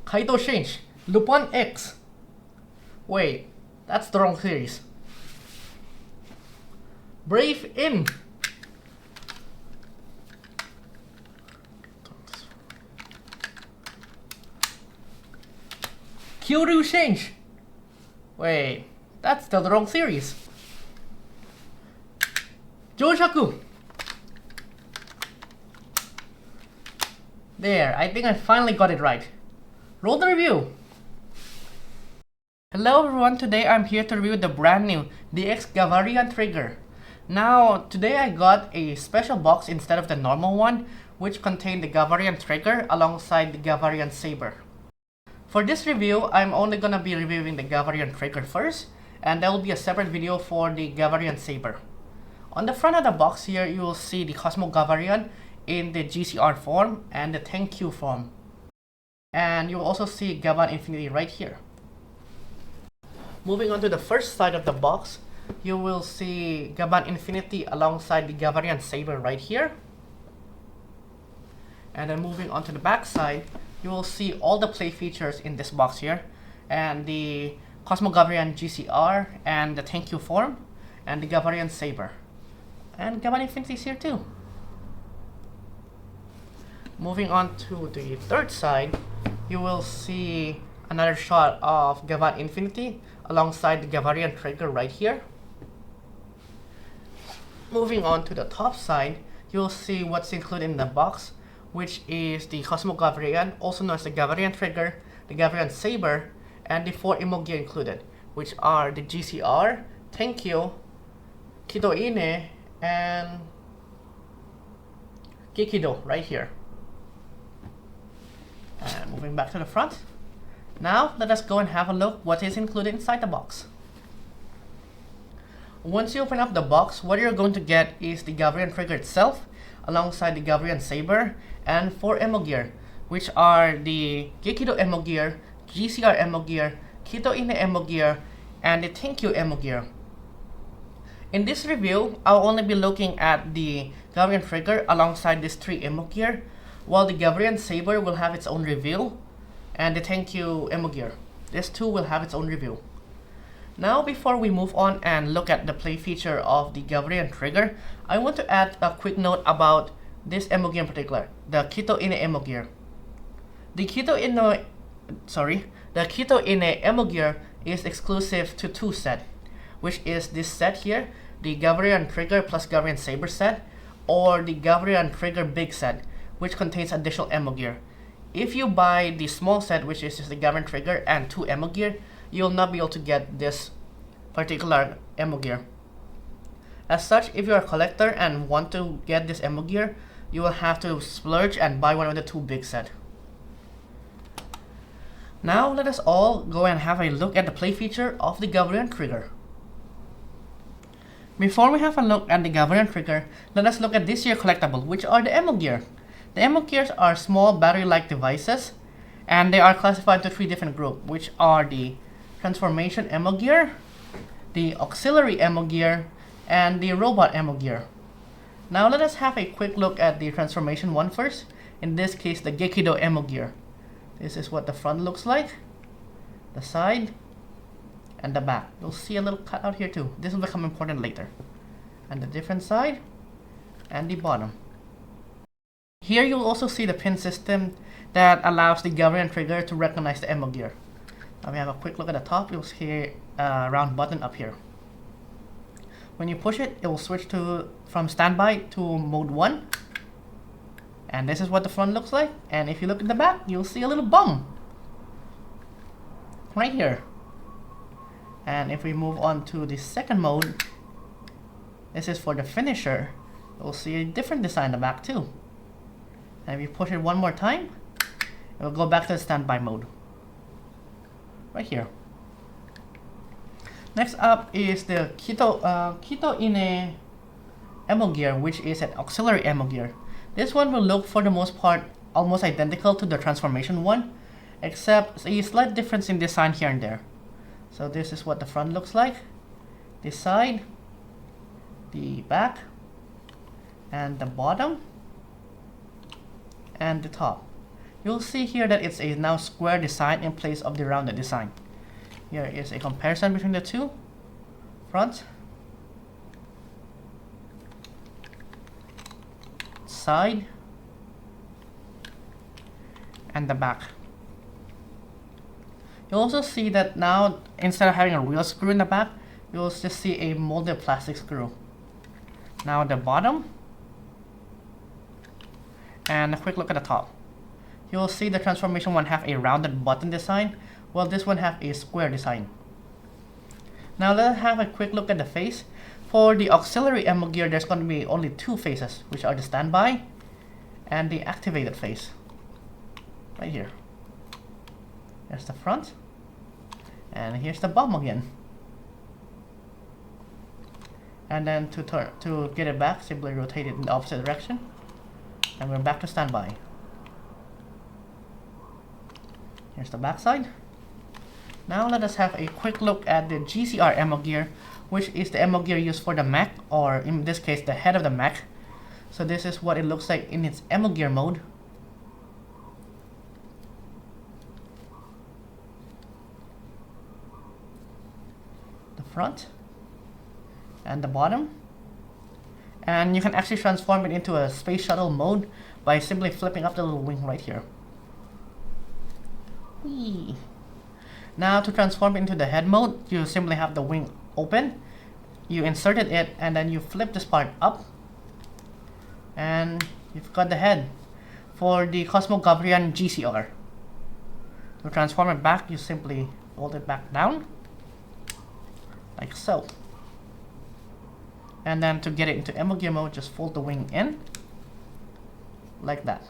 Kaido Change, Lupin X. Wait, that's the wrong series. Brave In. Kyoryu Change. Wait, that's still the wrong series. Joshaku. There, I think I finally got it right. Roll the review. Hello everyone, today I'm here to review the brand new DX Gavarion trigger. Now, today I got a special box instead of the normal one, which contained the Gavarion trigger alongside the Gavarion saber. For this review, I'm only gonna be reviewing the Gavarion trigger first, and there will be a separate video for the Gavarion saber. On the front of the box here, you will see the Cosmo Gavarion in the GCR form and the Tenkyu form. And you will also see Gavan Infinity right here. Moving on to the first side of the box, you will see Gavan Infinity alongside the Gavarion saber right here. And then moving on to the back side, you will see all the play features in this box here, and the Cosmo Gavarion GCR and the Tenkyu form and the Gavarion saber. And Gavan Infinity is here too. Moving on to the third side, you will see another shot of Gavan Infinity alongside the Gavarion trigger right here. Moving on to the top side, you will see what's included in the box, which is the Cosmo Gavarion, also known as the Gavarion trigger, the Gavarion saber, and the 4 Emorgears included, which are the GCR, Tenkyu, Kito-ine, and Gekido right here. And moving back to the front. Now, let us go and have a look what is included inside the box. Once you open up the box, what you're going to get is the Gavarion trigger itself, alongside the Gavarion saber, and 4 Emorgears, which are the Gekido Emorgears, GCR Emorgears, Kito-ine Emorgears, and the Tenkyu Emorgears. In this review, I'll only be looking at the Gavarion trigger alongside these 3 Emorgears, while the Gavarion saber will have its own review, and the Tenkyu Emorgears. This too will have its own review. Now, before we move on and look at the play feature of the Gavarion trigger, I want to add a quick note about this Emorgears in particular, the Kito-ine Emorgears. The Kito-ine Emorgears is exclusive to 2 sets, which is this set here, the Gavarion trigger plus Gavarion saber set, or the Gavarion trigger big set, which contains additional Emorgears. If you buy the small set, which is just the Gavarion trigger and 2 Emorgears, you'll not be able to get this particular Emorgears. As such, if you're a collector and want to get this Emorgears, you will have to splurge and buy one of the 2 big sets. Now let us all go and have a look at the play feature of the Gavarion trigger. Before we have a look at the Gavarion trigger, let us look at this year's collectible, which are the Emorgears. The Emorgears are small battery-like devices, and they are classified into 3 different groups, which are the Transformation Emorgears, the Auxiliary Emorgears, and the Robot Emorgears. Now let us have a quick look at the Transformation one first, in this case the Gekido Emorgears. This is what the front looks like, the side, and the back. You'll see a little cut out here too. This will become important later. And the different side, and the bottom. Here you'll also see the pin system that allows the Gavarion trigger to recognize the Emorgears. Now we have a quick look at the top. You'll see a round button up here. When you push it, it will switch from standby to mode 1. And this is what the front looks like. And if you look at the back, you'll see a little bum right here. And if we move on to the second mode, this is for the finisher. You'll see a different design in the back too. And if you push it one more time, it will go back to the standby mode. Right here. Next up is the Kito-ine Emorgears, which is an auxiliary Emorgears. This one will look for the most part almost identical to the Transformation one, except a slight difference in design here and there. So this is what the front looks like, the side, the back, and the bottom, and the top. you'll see here that it's a now square design in place of the rounded design. Here is a comparison between the two. Front, side, and the back. You'll also see that now, instead of having a real screw in the back, you'll just see a molded plastic screw. Now the bottom, and a quick look at the top. You'll see the transformation one have a rounded button design, while this one have a square design. Now let's have a quick look at the face. For the auxiliary Emorgear, there's going to be only two faces, which are the standby and the activated face. Right here. There's the front, and here's the bottom again. And then to get it back, simply rotate it in the opposite direction, and we're back to standby. Here's the back side. Now let us have a quick look at the GCR Emorgear, which is the Emorgear used for the mech, or in this case the head of the mech. So this is what it looks like in its Emorgear mode. The front and the bottom, and you can actually transform it into a space shuttle mode by simply flipping up the little wing right here. Whee. Now to transform into the head mode, you simply have the wing open, you inserted it, and then you flip this part up, and you've got the head for the Gavarion GCR. To transform it back, you simply fold it back down, like so. And then to get it into Emorgear mode, just fold the wing in, like that.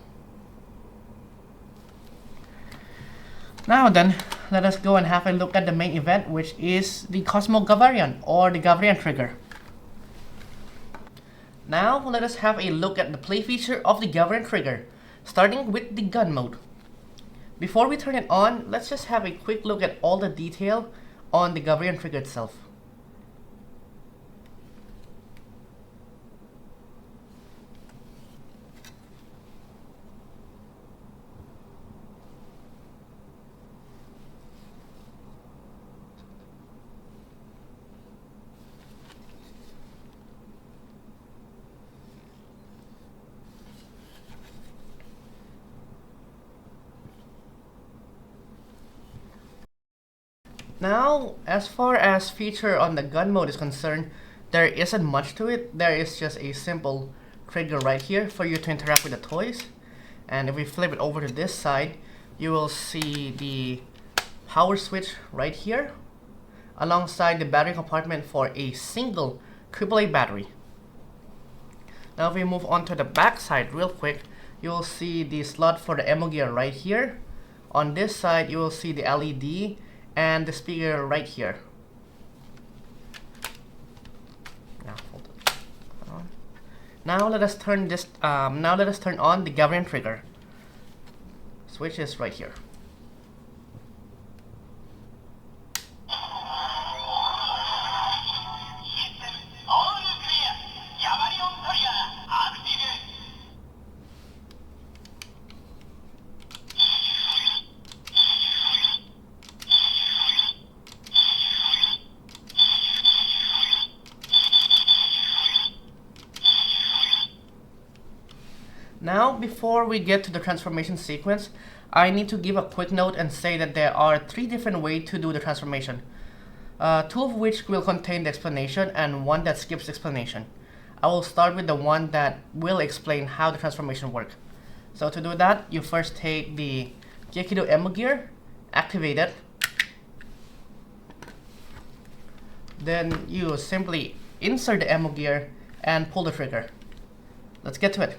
Now then, let us go and have a look at the main event, which is the Gavarion, or the Gavarion trigger. Now let us have a look at the play feature of the Gavarion trigger, starting with the gun mode. Before we turn it on, let's just have a quick look at all the detail on the Gavarion trigger itself. Now, as far as feature on the gun mode is concerned, there isn't much to it. There is just a simple trigger right here for you to interact with the toys. And if we flip it over to this side, you will see the power switch right here, alongside the battery compartment for a single AAA battery. Now if we move on to the back side real quick, you will see the slot for the Emorgear right here. On this side, you will see the LED and the speaker right here. Now let us turn this. Now let us turn on the Gavarion trigger. Switch is right here. Now, before we get to the transformation sequence, I need to give a quick note and say that there are 3 different ways to do the transformation. 2 of which will contain the explanation and 1 that skips explanation. I will start with the one that will explain how the transformation works. So to do that, you first take the Gekido Emorgear, activate it. Then you simply insert the Emorgear and pull the trigger. Let's get to it.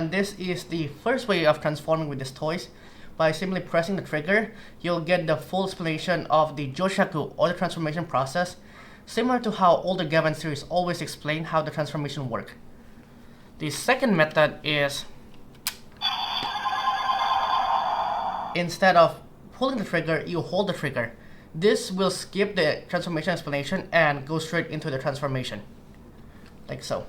And this is the first way of transforming with these toys. By simply pressing the trigger, you'll get the full explanation of the Joshaku, or the transformation process, similar to how older Gavan series always explain how the transformation work. The second method is, instead of pulling the trigger, you hold the trigger. This will skip the transformation explanation and go straight into the transformation, like so.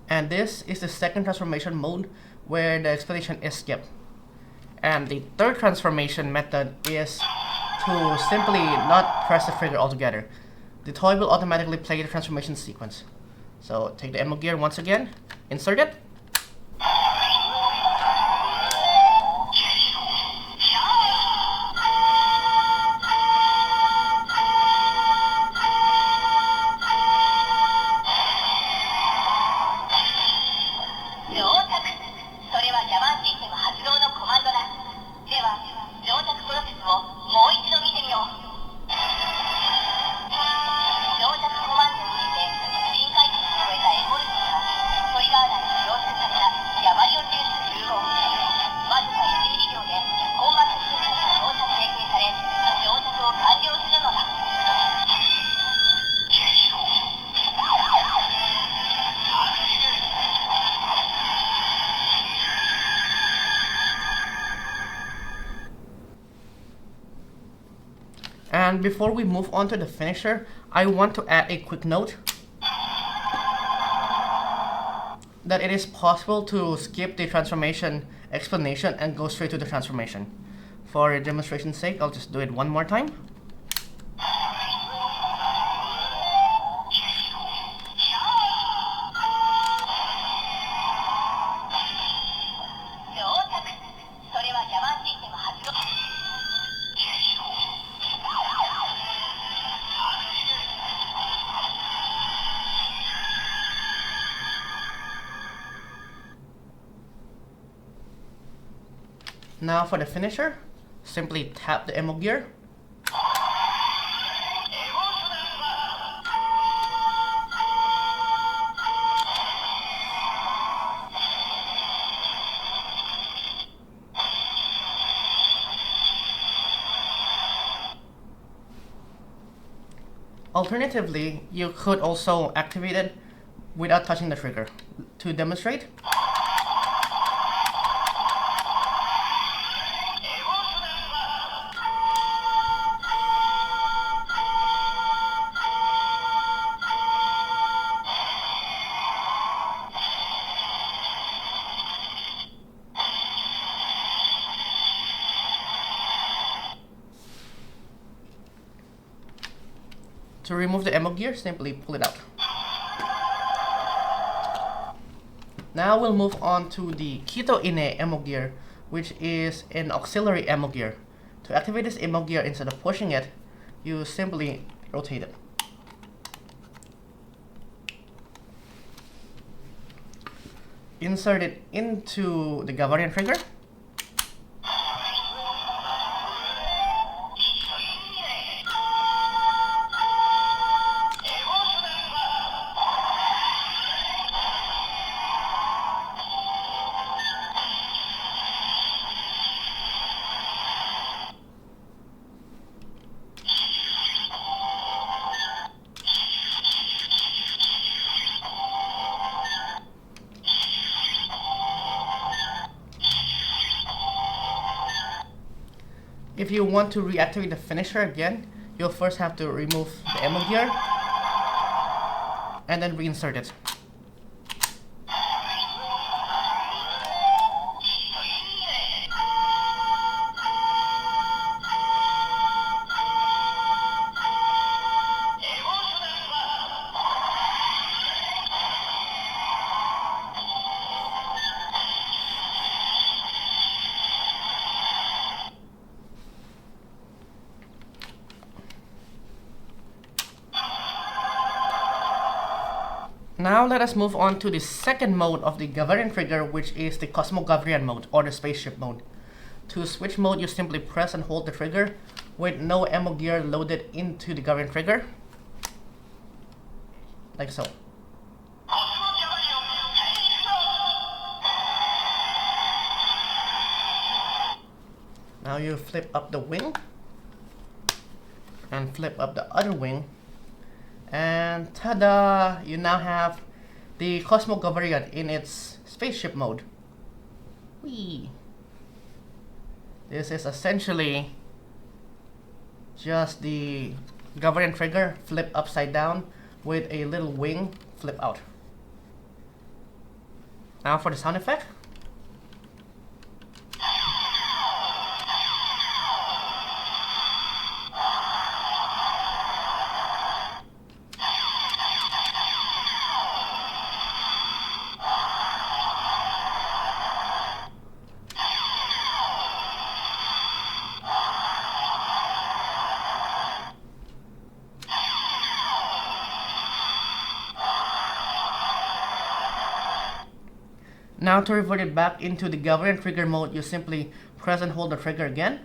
And this is the second transformation mode where the explanation is skipped. And the third transformation method is to simply not press the trigger altogether. The toy will automatically play the transformation sequence. So take the Emorgear once again, insert it. And before we move on to the finisher, I want to add a quick note that it is possible to skip the transformation explanation and go straight to the transformation. For demonstration's sake, I'll just do it one more time. Now for the finisher, simply tap the Emorgear. Alternatively, you could also activate it without touching the trigger. To demonstrate, to remove the Emorgear, simply pull it out. Now we'll move on to the Kito Ine Emorgear, which is an auxiliary Emorgear. To activate this Emorgear, instead of pushing it, you simply rotate it. Insert it into the Gavarion trigger. If you want to reactivate the finisher again, you'll first have to remove the Emorgear and then reinsert it. Now let us move on to the second mode of the Gavarion trigger, which is the Gavarion mode or the spaceship mode. To switch mode, you simply press and hold the trigger with no Emorgear loaded into the Gavarion trigger, like so. Now you flip up the wing and flip up the other wing, and ta-da! You now have the Gavarion in its spaceship mode. Whee! This is essentially just the Gavarion trigger flip upside down with a little wing flip out. Now for the sound effect. Now to revert it back into the Gavarion trigger mode, you simply press and hold the trigger again.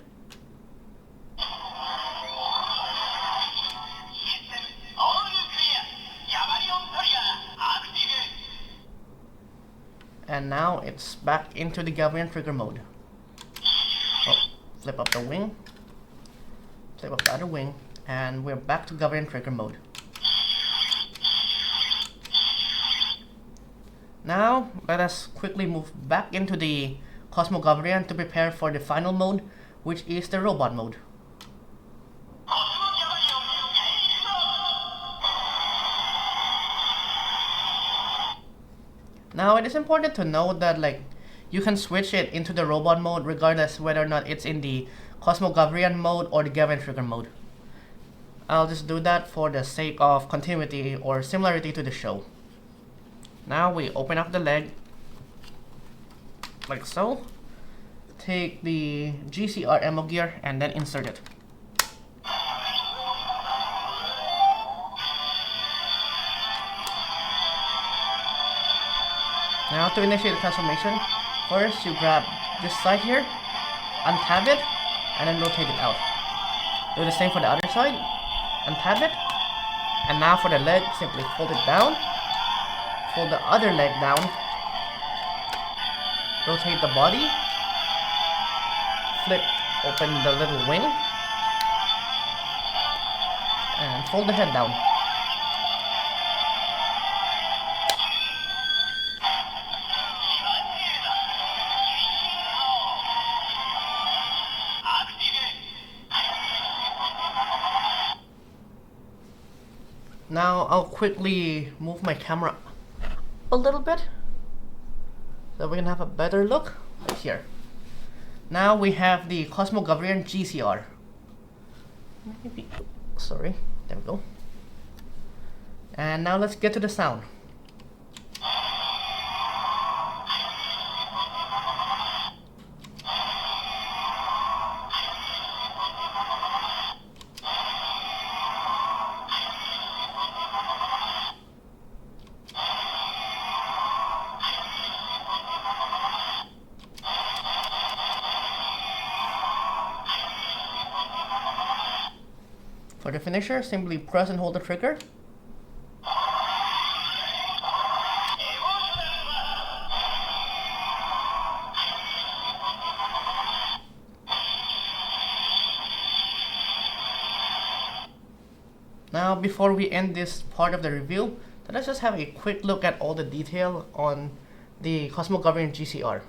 And now it's back into the Gavarion trigger mode. Oh, flip up the wing, flip up the other wing, and we're back to Gavarion trigger mode. Now, let us quickly move back into the Gavarion to prepare for the final mode, which is the robot mode. Now, it is important to note that you can switch it into the robot mode regardless whether or not it's in the Gavarion mode or the Gavan trigger mode. I'll just do that for the sake of continuity or similarity to the show. Now we open up the leg, like so. Take the GCR Emorgear and then insert it. Now to initiate the transformation, first you grab this side here, untab it, and then rotate it out. Do the same for the other side, untab it, and now for the leg, simply fold it down. Fold the other leg down, rotate the body, flip open the little wing, and fold the head down. Now I'll quickly move my camera a little bit so we can have a better look right here. Now we have the Gavarion GCR. Sorry, there we go. And now let's get to the sound. For the finisher, simply press and hold the trigger. Now, before we end this part of the review, let's just have a quick look at all the detail on the Gavarion GCR.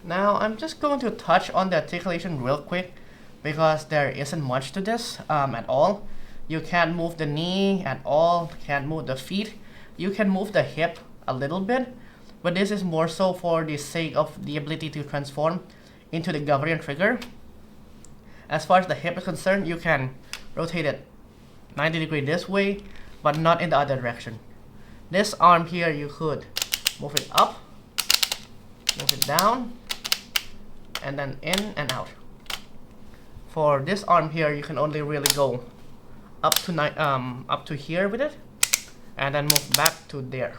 Now, I'm just going to touch on the articulation real quick because there isn't much to this at all. You can't move the knee at all, can't move the feet. You can move the hip a little bit, but this is more so for the sake of the ability to transform into the Gavarion trigger. As far as the hip is concerned, you can rotate it 90 degrees this way, but not in the other direction. This arm here, you could move it up, move it down, and then in and out. For this arm here, you can only really go up to here with it, and then move back to there.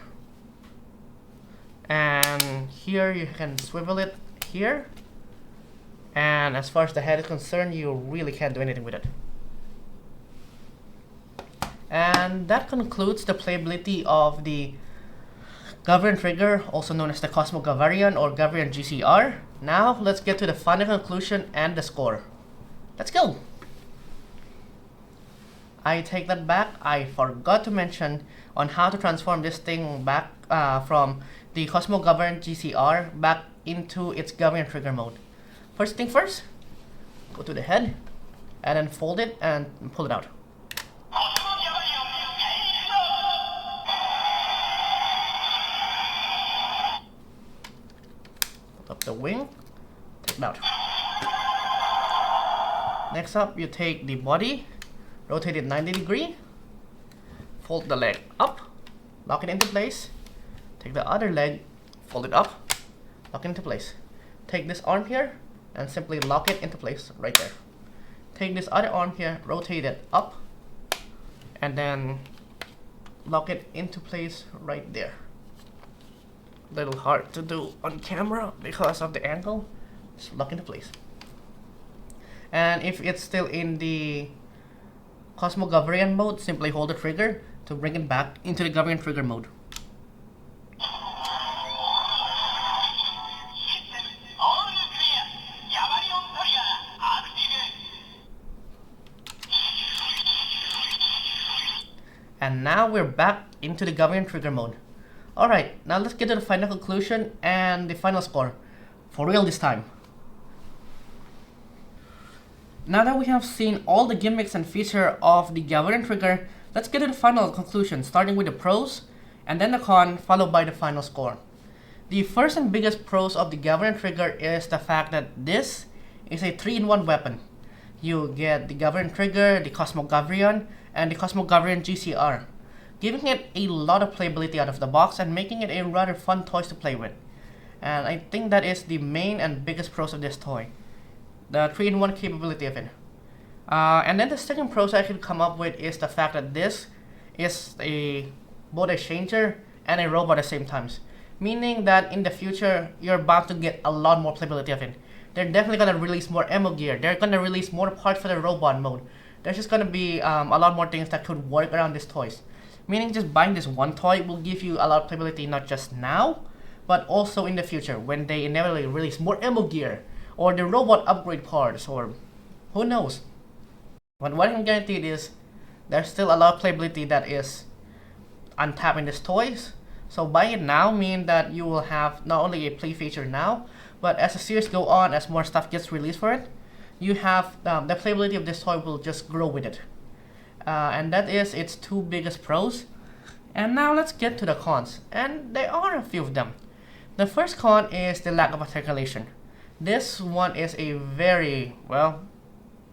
And here you can swivel it here. And as far as the head is concerned, you really can't do anything with it. And that concludes the playability of the Gavarion trigger, also known as the Cosmo Gavarion or Gavarion GCR. Now let's get to the final conclusion and the score. Let's go! I take that back. I forgot to mention on how to transform this thing back from the Cosmo Gavarion GCR back into its Gavarion trigger mode. First thing first, go to the head and then fold it and pull it out. Pull up the wing, take it out. Next up, you take the body, rotate it 90 degrees, fold the leg up, lock it into place, take the other leg, fold it up, lock it into place. Take this arm here, and simply lock it into place right there. Take this other arm here, rotate it up, and then lock it into place right there. Little hard to do on camera because of the angle. Just lock into place. And if it's still in the Cosmo Gavarion mode, simply hold the trigger to bring it back into the Gavarion trigger mode. And now we're back into the Gavarion trigger mode. Alright, now let's get to the final conclusion and the final score. For real this time. Now that we have seen all the gimmicks and features of the Gavarion trigger, let's get to the final conclusion, starting with the pros, and then the con, followed by the final score. The first and biggest pros of the Gavarion trigger is the fact that this is a 3-in-1 weapon. You get the Gavarion trigger, the Cosmo Gavarion, and the Cosmo Gavarion GCR, giving it a lot of playability out of the box and making it a rather fun toy to play with. And I think that is the main and biggest pros of this toy, the 3-in-1 capability of it. And then the second pros I could come up with is the fact that this is both a changer and a robot at the same time, meaning that in the future you're bound to get a lot more playability of it. They're definitely gonna release more Emorgear. They're gonna release more parts for the robot mode. There's just gonna be a lot more things that could work around these toys. Meaning just buying this one toy will give you a lot of playability not just now, but also in the future when they inevitably release more Emorgear or the robot upgrade parts, or who knows. But what I can guarantee is there's still a lot of playability that is untapped in these toys. So buying it now means that you will have not only a play feature now, but as the series go on, as more stuff gets released for it, you have the playability of this toy will just grow with it. And that is its two biggest pros. And now let's get to the cons, and there are a few of them. The first con is the lack of articulation. This one is a very, well,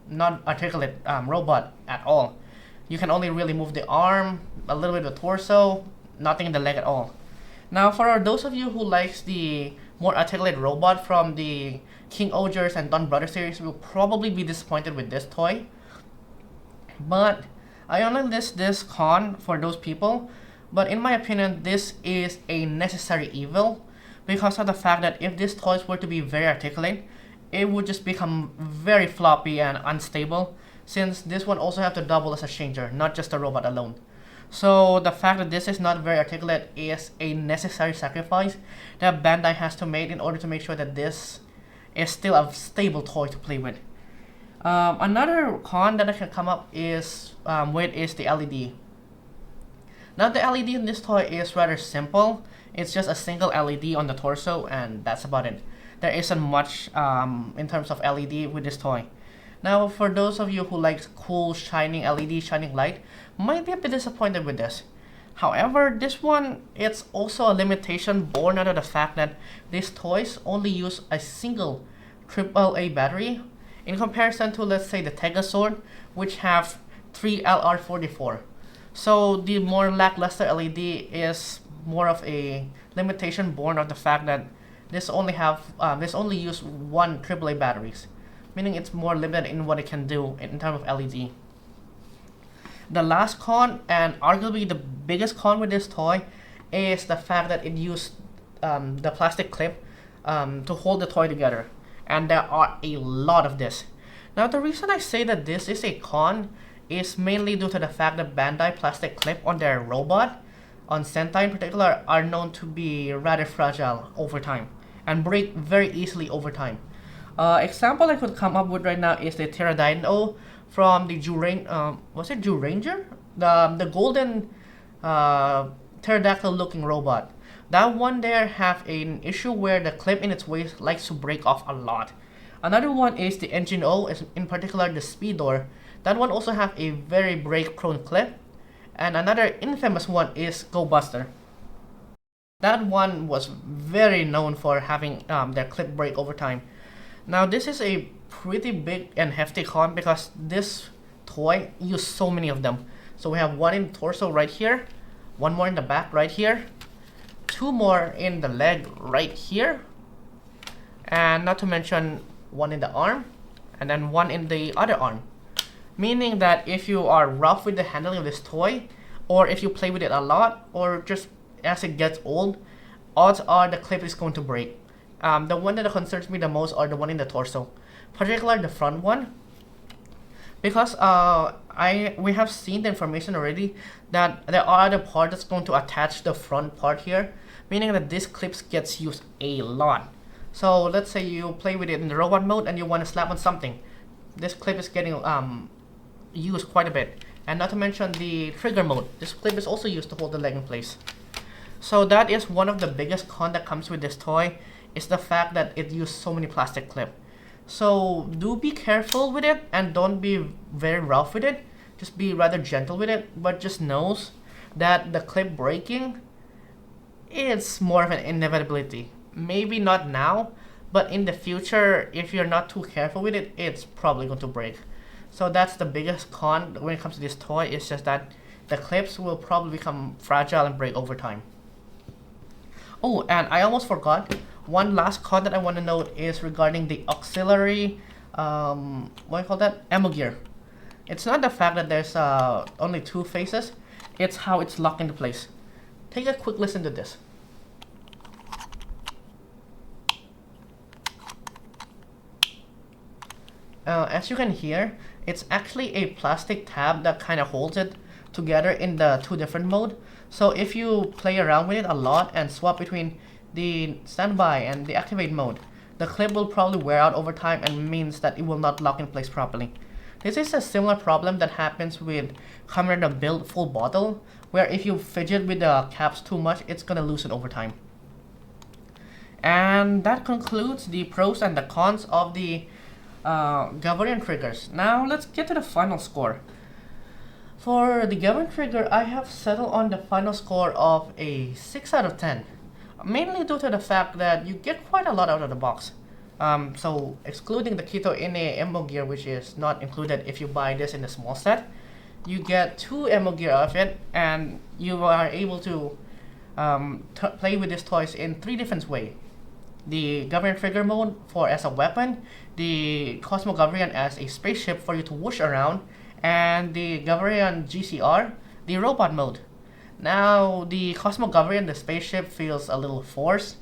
not articulate robot at all. You can only really move the arm, a little bit of the torso, nothing in the leg at all. Now for those of you who likes the more articulate robot from the King Ogres and Dawn Brothers series, will probably be disappointed with this toy. But I only list this con for those people, but in my opinion this is a necessary evil, because of the fact that if these toys were to be very articulate, it would just become very floppy and unstable, since this one also have to double as a changer, not just a robot alone. So the fact that this is not very articulate is a necessary sacrifice that Bandai has to make in order to make sure that this is still a stable toy to play with. Another con that I can come up is is the LED. Now the LED in this toy is rather simple. It's just a single LED on the torso, and that's about it. There isn't much in terms of LED with this toy. Now for those of you who like cool shining LED, shining light, might be a bit disappointed with this. However, this one, it's also a limitation born out of the fact that these toys only use a single AAA battery in comparison to, let's say, the Tegasword, which have 3 LR44. So the more lackluster LED is more of a limitation born of the fact that this only use one AAA batteries, meaning it's more limited in what it can do in terms of LED. The last con, and arguably the biggest con with this toy, is the fact that it used the plastic clip to hold the toy together, and there are a lot of this. Now, the reason I say that this is a con is mainly due to the fact that Bandai plastic clip on their robot, on Sentai in particular, are known to be rather fragile over time and break very easily over time. Example I could come up with right now is the Pterodino from the was it Ranger? The golden pterodactyl looking robot. That one there have an issue where the clip in its waist likes to break off a lot. Another one is the Engine O, in particular the Speedor. That one also have a very break prone clip. And another infamous one is Go Buster. That one was very known for having their clip break over time. Now this is a pretty big and hefty con because this toy used so many of them. So we have one in the torso right here, one more in the back right here, two more in the leg right here, and not to mention one in the arm, and then one in the other arm. Meaning that if you are rough with the handling of this toy, or if you play with it a lot, or just as it gets old, odds are the clip is going to break. The one that concerns me the most are the one in the torso, particularly the front one, because we have seen the information already that there are other parts that's going to attach the front part here, meaning that this clip gets used a lot. So let's say you play with it in the robot mode and you want to slap on something, this clip is getting used quite a bit. And not to mention the trigger mode, this clip is also used to hold the leg in place. So that is one of the biggest cons that comes with this toy, is the fact that it used so many plastic clip. So do be careful with it and don't be very rough with it. Just be rather gentle with it, but just knows that the clip breaking is more of an inevitability. Maybe not now, but in the future, if you're not too careful with it, it's probably going to break. So that's the biggest con when it comes to this toy, is just that the clips will probably become fragile and break over time. Oh, and I almost forgot. One last con that I want to note is regarding the auxiliary, what do you call that? Emorgear. It's not the fact that there's only two faces, it's how it's locked into place. Take a quick listen to this. As you can hear, it's actually a plastic tab that kind of holds it together in the two different mode. So if you play around with it a lot and swap between the standby and the activate mode, the clip will probably wear out over time and means that it will not lock in place properly. This is a similar problem that happens with Kamen Rider Build Full Bottle, where if you fidget with the caps too much, it's gonna lose it over time. And that concludes the pros and the cons of the Gavarion triggers. Now let's get to the final score. For the Gavan trigger, I have settled on the final score of a 6 out of 10. Mainly due to the fact that you get quite a lot out of the box. So excluding the Kito Ine Emorgear, which is not included if you buy this in the small set, you get 2 Emorgear out of it, and you are able to play with these toys in 3 different ways. The Gavarion trigger mode for as a weapon, the Cosmo Gavarion as a spaceship for you to whoosh around, and the Gavarion GCR, the robot mode. Now, the Cosmo Gavarion, the spaceship, feels a little forced,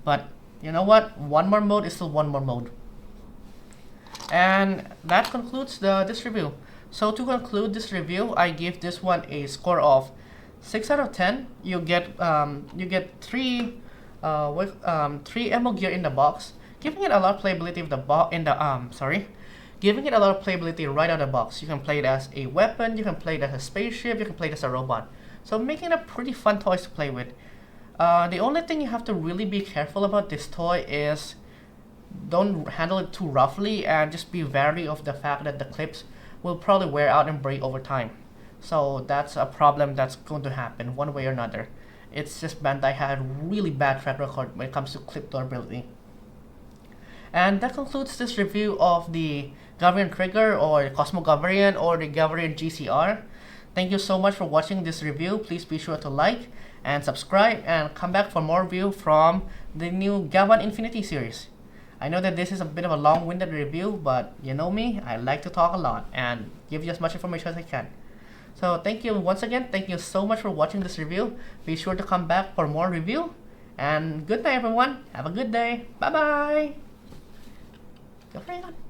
but you know what? One more mode is still one more mode. And that concludes this review. So to conclude this review, I give this one a score of 6 out of 10. You get 3 Emorgear in the box, giving it a lot of playability giving it a lot of playability right out of the box. You can play it as a weapon, you can play it as a spaceship, you can play it as a robot. So making it a pretty fun toy to play with. The only thing you have to really be careful about this toy is don't handle it too roughly, and just be wary of the fact that the clips will probably wear out and break over time. So that's a problem that's going to happen one way or another. It's just Bandai had a really bad track record when it comes to clip durability. And that concludes this review of the Gavarion Trigger, or the Cosmo Gavarion, or the Gavarion GCR. Thank you so much for watching this review. Please be sure to like and subscribe and come back for more review from the new Gavan Infinity series. I know that this is a bit of a long-winded review, but you know me, I like to talk a lot and give you as much information as I can. So thank you once again. Thank you so much for watching this review. Be sure to come back for more review. And good night, everyone. Have a good day. Bye-bye. Gavarion.